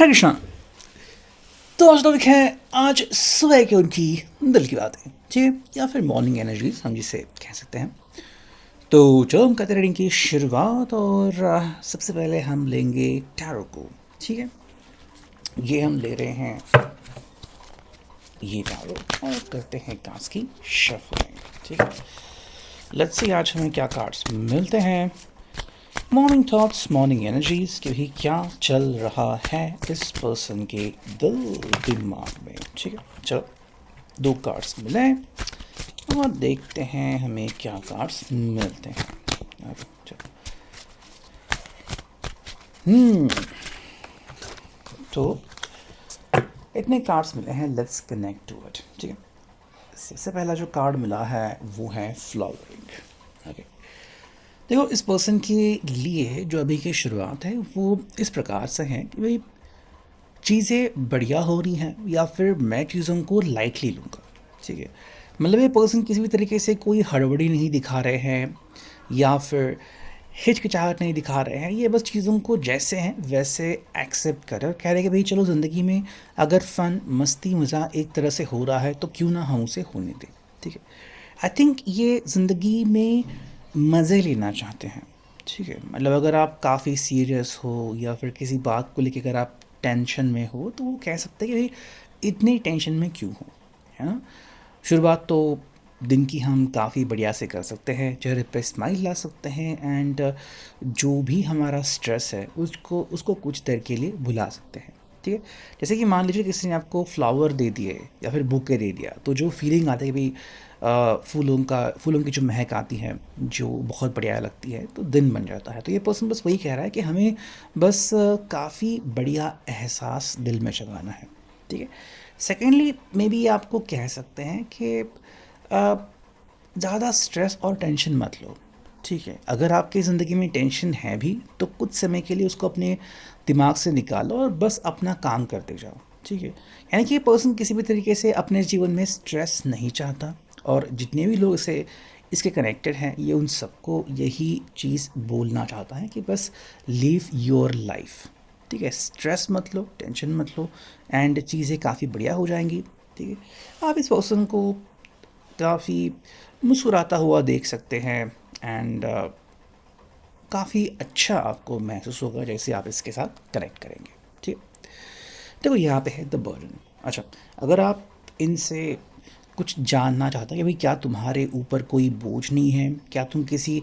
हरे कृष्णा। तो आज टॉपिक है आज सुबह के उनकी दिल की बातें, ठीक है, या फिर मॉर्निंग एनर्जीज हम जिसे कह सकते हैं। तो चलो हम करते हैं रीडिंग की शुरुआत और सबसे पहले हम लेंगे टैरो को। ठीक है, ये हम ले रहे हैं ये टैरो और करते हैं कार्ड्स की शफलिंग। ठीक है, लेट्स सी आज हमें क्या कार्ड्स मिलते हैं। मॉर्निंग थॉट्स, मॉर्निंग एनर्जीज कि भाई क्या चल रहा है इस पर्सन के दिल दिमाग में। ठीक है, चलो दो कार्ड्स मिले और देखते हैं हमें क्या कार्ड्स मिलते हैं। चलो तो इतने कार्ड्स मिले हैं, लेट्स कनेक्ट टू इट। ठीक है, सबसे पहला जो कार्ड मिला है वो है फ्लावरिंग। ओके, देखो इस पर्सन के लिए जो अभी की शुरुआत है वो इस प्रकार से है कि भाई चीज़ें बढ़िया हो रही हैं या फिर मैं चीज़ों को लाइटली लूँगा। ठीक है, मतलब ये पर्सन किसी भी तरीके से कोई हड़बड़ी नहीं दिखा रहे हैं या फिर हिचकिचाहट नहीं दिखा रहे हैं। ये बस चीज़ों को जैसे हैं वैसे एक्सेप्ट कर कह रहे हैं कि भाई चलो ज़िंदगी में अगर फ़न मस्ती मज़ा एक तरह से हो रहा है तो क्यों ना हम उसे होने दें। ठीक है, आई थिंक ये ज़िंदगी में मज़े लेना चाहते हैं। ठीक है, मतलब अगर आप काफ़ी सीरियस हो या फिर किसी बात को लेकर अगर आप टेंशन में हो तो वो कह सकते हैं कि भाई इतनी टेंशन में क्यों हो, है ना। शुरुआत तो दिन की हम काफ़ी बढ़िया से कर सकते हैं, चेहरे पे स्माइल ला सकते हैं एंड जो भी हमारा स्ट्रेस है उसको उसको कुछ देर के लिए भुला सकते हैं। ठीक है, जैसे कि मान लीजिए किसी ने आपको फ्लावर दे दिए या फिर बुके दे दिया तो जो फीलिंग आती है कि भाई फूलों की जो महक आती है जो बहुत बढ़िया लगती है तो दिन बन जाता है। तो ये पर्सन बस वही कह रहा है कि हमें बस काफ़ी बढ़िया एहसास दिल में जगाना है। ठीक है, सेकेंडली मे बी आपको कह सकते हैं कि ज़्यादा स्ट्रेस और टेंशन मत लो। ठीक है, अगर आपकी ज़िंदगी में टेंशन है भी तो कुछ समय के लिए उसको अपने दिमाग से निकालो और बस अपना काम करते जाओ। ठीक है, यानी कि ये पर्सन किसी भी तरीके से अपने जीवन में स्ट्रेस नहीं चाहता और जितने भी लोग इसे इसके कनेक्टेड हैं ये उन सबको यही चीज़ बोलना चाहता है कि बस लीव योर लाइफ। ठीक है, स्ट्रेस मत लो, टेंशन मत लो एंड चीज़ें काफ़ी बढ़िया हो जाएंगी। ठीक है, आप इस पर्सन को काफ़ी मुस्कुराता हुआ देख सकते हैं एंड काफ़ी अच्छा आपको महसूस होगा जैसे आप इसके साथ कनेक्ट करेंगे। ठीक है, देखो यहाँ पे है द बर्डन। अच्छा, अगर आप इनसे कुछ जानना चाहते हैं कि भाई क्या तुम्हारे ऊपर कोई बोझ नहीं है, क्या तुम किसी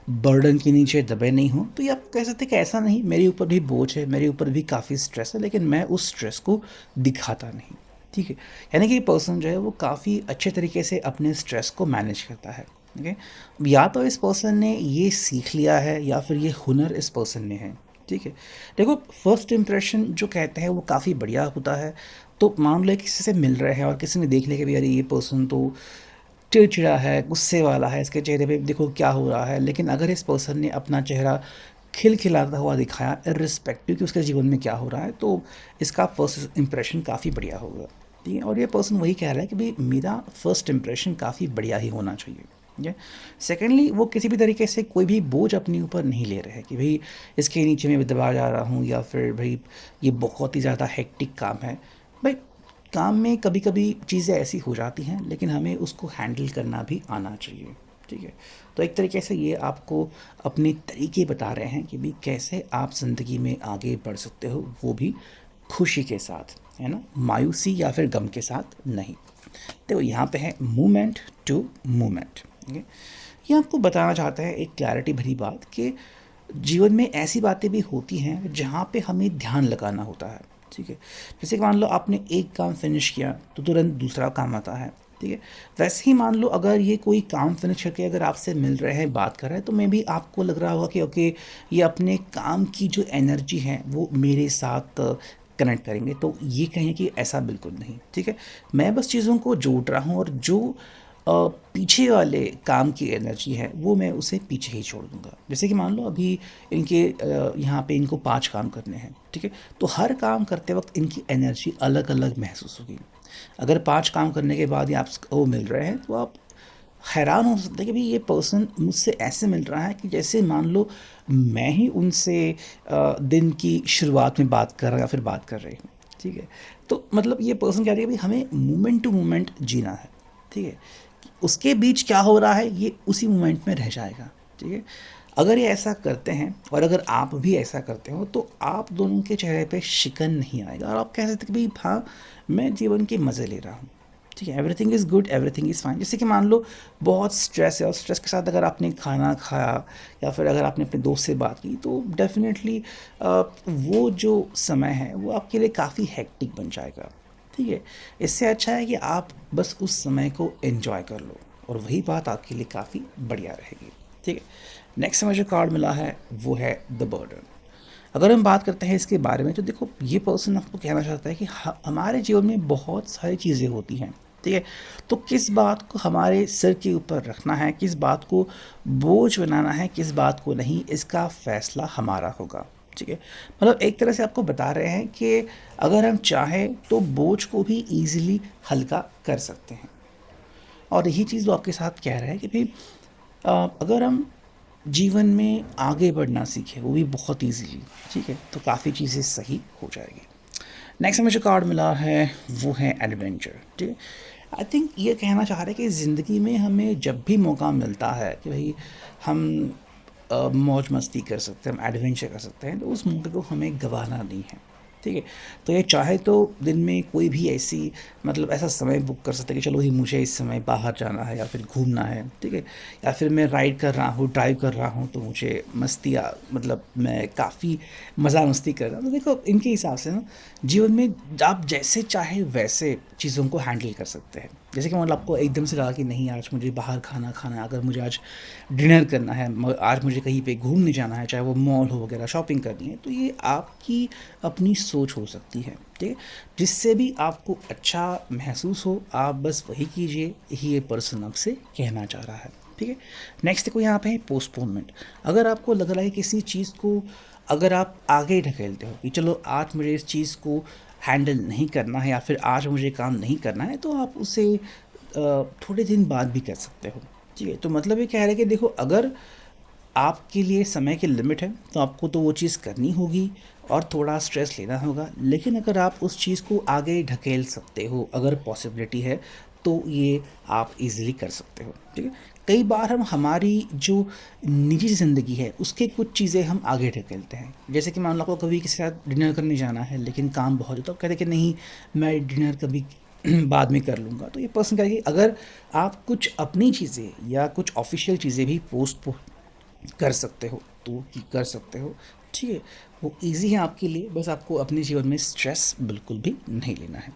बर्डन के नीचे दबे नहीं हो, तो ये आप कह सकते हैं कि ऐसा नहीं, मेरे ऊपर भी बोझ है, मेरे ऊपर भी काफ़ी स्ट्रेस है, लेकिन मैं उस स्ट्रेस को दिखाता नहीं। ठीक है, यानी कि पर्सन जो है वो काफ़ी अच्छे तरीके से अपने स्ट्रेस को मैनेज करता है। ओके, या तो इस पर्सन ने ये सीख लिया है या फिर ये हुनर इस पर्सन में है। ठीक है, देखो फर्स्ट इम्प्रेशन जो कहते हैं वो काफ़ी बढ़िया होता है। तो मान लो किसी से मिल रहे हैं और किसी ने देख लिया कि भाई अरे ये पर्सन तो चिड़चिड़ा है, गुस्से वाला है, इसके चेहरे पे देखो क्या हो रहा है, लेकिन अगर इस पर्सन ने अपना चेहरा खिलखिलाता हुआ दिखाया इर्रिस्पेक्टिव कि उसके जीवन में क्या हो रहा है तो इसका फर्स्ट इम्प्रेशन काफ़ी बढ़िया होगा। ठीक है, और ये पर्सन वही कह रहा है कि भाई मेरा फर्स्ट इम्प्रेशन काफ़ी बढ़िया ही होना चाहिए। ठीक है, सेकेंडली वो किसी भी तरीके से कोई भी बोझ अपने ऊपर नहीं ले रहे हैं कि भाई इसके नीचे मैं दबा जा रहा हूँ या फिर भाई ये बहुत ही ज़्यादा हेक्टिक काम है। भाई काम में कभी कभी चीज़ें ऐसी हो जाती हैं लेकिन हमें उसको हैंडल करना भी आना चाहिए। ठीक है, तो एक तरीके से ये आपको अपने तरीके बता रहे हैं कि भाई कैसे आप ज़िंदगी में आगे बढ़ सकते हो, वो भी खुशी के साथ, है ना, मायूसी या फिर गम के साथ नहीं। तो यहाँ पे है मूवमेंट टू मूवमेंट। ये आपको बताना चाहता है एक क्लैरिटी भरी बात कि जीवन में ऐसी बातें भी होती हैं जहाँ पे हमें ध्यान लगाना होता है। ठीक है, जैसे कि मान लो आपने एक काम फिनिश किया तो तुरंत दूसरा काम आता है। ठीक है, वैसे ही मान लो अगर ये कोई काम फिनिश करके अगर आपसे मिल रहे हैं, बात कर रहे हैं, तो मे भी आपको लग रहा होगा कि ओके ये अपने काम की जो एनर्जी है वो मेरे साथ कनेक्ट करेंगे। तो ये कहें कि ऐसा बिल्कुल नहीं। ठीक है, मैं बस चीज़ों को जोड़ रहा हूँ और जो पीछे वाले काम की एनर्जी है वो मैं उसे पीछे ही छोड़ दूंगा। जैसे कि मान लो अभी इनके यहाँ पे इनको 5 काम करने हैं। ठीक है, तो हर काम करते वक्त इनकी एनर्जी अलग अलग महसूस होगी। अगर 5 काम करने के बाद ही आपको मिल रहे हैं तो आप हैरान हो सकते हैं कि भाई ये पर्सन मुझसे ऐसे मिल रहा है कि जैसे मान लो मैं ही उनसे दिन की शुरुआत में बात कर रहा या फिर बात कर रही हूँ, ठीक है। तो मतलब ये पर्सन कह रही है भाई हमें मोमेंट टू मोमेंट जीना है, ठीक है। उसके बीच क्या हो रहा है ये उसी मोमेंट में रह जाएगा, ठीक है। अगर ये ऐसा करते हैं और अगर आप भी ऐसा करते हो तो आप दोनों के चेहरे पे शिकन नहीं आएगा और आप कह सकते कि भाई हाँ मैं जीवन के मज़े ले रहा हूँ, ठीक है। Everything is good, everything is fine. जैसे कि मान लो बहुत स्ट्रेस है और स्ट्रेस के साथ अगर आपने खाना खाया या फिर अगर आपने अपने दोस्त से बात की तो डेफिनेटली वो जो समय है वो आपके लिए काफ़ी हेक्टिक बन जाएगा, ठीक है। इससे अच्छा है कि आप बस उस समय को एंजॉय कर लो और वही बात आपके लिए काफ़ी बढ़िया रहेगी, ठीक है। नेक्स्ट हमें जो कार्ड मिला है वो है द बर्डन। अगर हम बात करते हैं इसके बारे में तो देखो ये पर्सन आपको कहना चाहता है कि हमारे जीवन में बहुत सारी चीज़ें होती हैं, ठीक है। तो किस बात को हमारे सिर के ऊपर रखना है, किस बात को बोझ बनाना है, किस बात को नहीं, इसका फैसला हमारा होगा, ठीक है। मतलब एक तरह से आपको बता रहे हैं कि अगर हम चाहें तो बोझ को भी ईजिली हल्का कर सकते हैं। और यही चीज़ वो आपके साथ कह रहा है कि भाई अगर हम जीवन में आगे बढ़ना सीखें वो भी बहुत ईजीली, ठीक है, तो काफ़ी चीज़ें सही हो जाएगी। नेक्स्ट हमें जो कार्ड मिला है वो है एडवेंचर, ठीक है। आई थिंक ये कहना चाह रहे हैं कि ज़िंदगी में हमें जब भी मौका मिलता है कि भाई हम मौज मस्ती कर सकते हैं, हम एडवेंचर कर सकते हैं, तो उस मौके को हमें गंवाना नहीं है, ठीक है। तो ये चाहे तो दिन में कोई भी ऐसी मतलब ऐसा समय बुक कर सकते हैं कि चलो ही मुझे इस समय बाहर जाना है या फिर घूमना है, ठीक है। या फिर मैं राइड कर रहा हूँ, ड्राइव कर रहा हूँ तो मुझे मस्ती मतलब मैं काफ़ी मज़ा मस्ती कर रहा हूँ। तो देखो इनके हिसाब से ना जीवन में आप जैसे चाहे वैसे चीज़ों को हैंडल कर सकते हैं। जैसे कि मतलब आपको एकदम से लगा कि नहीं आज मुझे बाहर खाना खाना है, अगर मुझे आज डिनर करना है, आज मुझे कहीं पे घूमने जाना है, चाहे वो मॉल हो वगैरह शॉपिंग करनी है, तो ये आपकी अपनी सोच हो सकती है, ठीक है। जिससे भी आपको अच्छा महसूस हो आप बस वही कीजिए, यही ये पर्सन आपसे कहना चाह रहा है, ठीक है। नेक्स्ट देखो यहाँ पे है पोस्टपोनमेंट। अगर आपको लग रहा है किसी चीज़ को अगर आप आगे ढकेलते हो कि चलो आज मुझे इस चीज़ को हैंडल नहीं करना है या फिर आज मुझे काम नहीं करना है तो आप उसे थोड़े दिन बाद भी कर सकते हो, ठीक है। तो मतलब ये कह रहे हैं कि देखो अगर आपके लिए समय की लिमिट है तो आपको तो वो चीज़ करनी होगी और थोड़ा स्ट्रेस लेना होगा, लेकिन अगर आप उस चीज़ को आगे ढकेल सकते हो अगर पॉसिबिलिटी है तो ये आप इजीली कर सकते हो, ठीक है। कई बार हम हमारी जो निजी ज़िंदगी है उसके कुछ चीज़ें हम आगे ढकेलते हैं। जैसे कि मान लो आपको कभी किसी के साथ डिनर करने जाना है लेकिन काम बहुत है तो आप कहते हैं कि नहीं मैं डिनर कभी बाद में कर लूँगा। तो ये पर्सन कहेगी अगर आप कुछ अपनी चीज़ें या कुछ ऑफिशियल चीज़ें भी पोस्ट कर सकते हो तो कि कर सकते हो, ठीक है। वो इजी है आपके लिए, बस आपको अपने जीवन में स्ट्रेस बिल्कुल भी नहीं लेना है।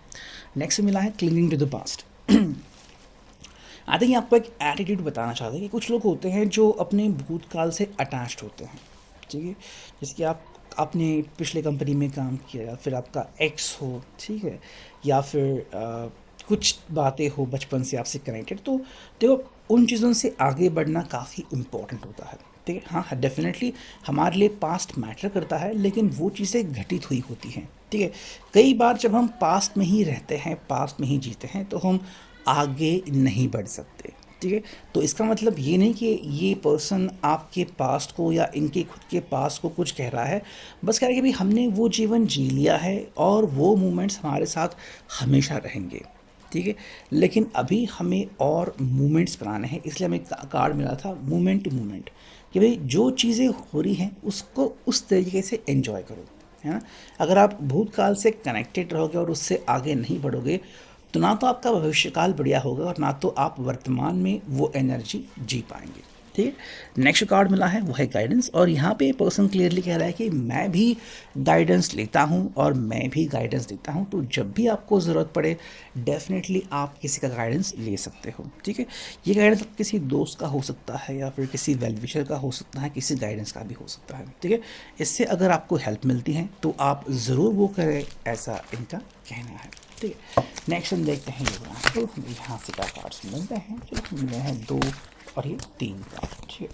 नेक्स्ट मिला है clinging to the past. I think आपको एक एटीट्यूड बताना चाहते हैं कि कुछ लोग होते हैं जो अपने भूतकाल से अटैच्ड होते हैं, ठीक है। जैसे कि आप आपने पिछले कंपनी में काम किया या फिर आपका एक्स हो, ठीक है, या फिर कुछ बातें हो बचपन से आपसे कनेक्टेड, तो देखो उन चीज़ों से आगे बढ़ना काफ़ी इम्पोर्टेंट होता है, ठीक है। हाँ डेफिनेटली हमारे लिए पास्ट मैटर करता है लेकिन वो चीज़ें घटित हुई होती हैं, ठीक है। कई बार जब हम पास्ट में ही रहते हैं, पास्ट में ही जीते हैं तो हम आगे नहीं बढ़ सकते, ठीक है। तो इसका मतलब ये नहीं कि ये पर्सन आपके पास्ट को या इनके खुद के पास्ट को कुछ कह रहा है, बस कह रहा है कि भाई हमने वो जीवन जी लिया है और वो मोमेंट्स हमारे साथ हमेशा रहेंगे, ठीक है। लेकिन अभी हमें और मोमेंट्स बनाने हैं, इसलिए हमें कार्ड मिला था मोमेंट टू मोमेंट कि भाई जो चीज़ें हो रही हैं उसको उस तरीके से एंजॉय करो, है ना। अगर आप भूतकाल से कनेक्टेड रहोगे और उससे आगे नहीं बढ़ोगे तो ना तो आपका भविष्यकाल बढ़िया होगा और ना तो आप वर्तमान में वो एनर्जी जी पाएंगे, ठीक है। नेक्स्ट कार्ड मिला है वो है गाइडेंस और यहाँ पे पर्सन क्लियरली कह रहा है कि मैं भी गाइडेंस लेता हूँ और मैं भी गाइडेंस देता हूँ, तो जब भी आपको ज़रूरत पड़े डेफिनेटली आप किसी का गाइडेंस ले सकते हो, ठीक है। ये गाइडेंस किसी दोस्त का हो सकता है या फिर किसी वेल विशर का हो सकता है, किसी गाइडेंस का भी हो सकता है, ठीक है। इससे अगर आपको हेल्प मिलती है तो आप ज़रूर वो करें, ऐसा इनका कहना है, ठीक है। नेक्स्ट हम देखते हैं तो यहाँ से क्या कार्ड्स मिलते हैं, जो मिले हैं 2 और ये 3 कार्ड, ठीक है।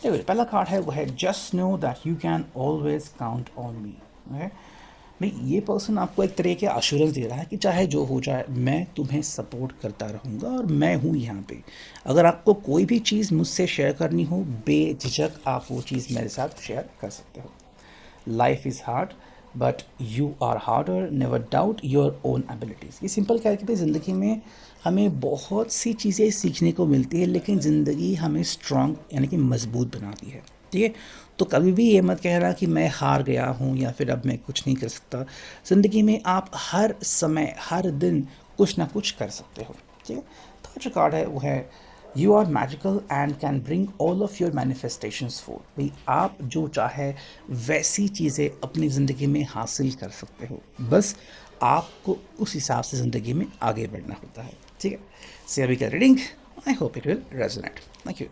देखो पहला कार्ड है वो है just know that you can always count on me, okay. भाई ये पर्सन आपको एक तरह के अश्योरेंस दे रहा है कि चाहे जो हो जाए मैं तुम्हें सपोर्ट करता रहूँगा और मैं हूँ यहाँ पे। अगर आपको कोई भी चीज़ मुझसे शेयर करनी हो बेझिझक आप वो चीज़ मेरे साथ शेयर कर सकते हो। Life is hard but you are harder, never doubt your own abilities. ये सिंपल क्या है कि भाई ज़िंदगी में हमें बहुत सी चीज़ें सीखने को मिलती है लेकिन ज़िंदगी हमें स्ट्रांग यानी कि मजबूत बनाती है। ठीक है, तो कभी भी ये मत कहना कि मैं हार गया हूँ या फिर अब मैं कुछ नहीं कर सकता। ज़िंदगी में आप हर समय हर दिन कुछ ना कुछ कर सकते हो। ठीक है, थर्ड जो कार्ड है वो है you are magical and can bring all of your manifestations for. भाई आप जो चाहे वैसी चीज़ें अपनी ज़िंदगी में हासिल कर सकते हो, बस आपको उस हिसाब से ज़िंदगी में आगे बढ़ना होता है। ठीक है, से अभी का reading I hope it will resonate. Thank you.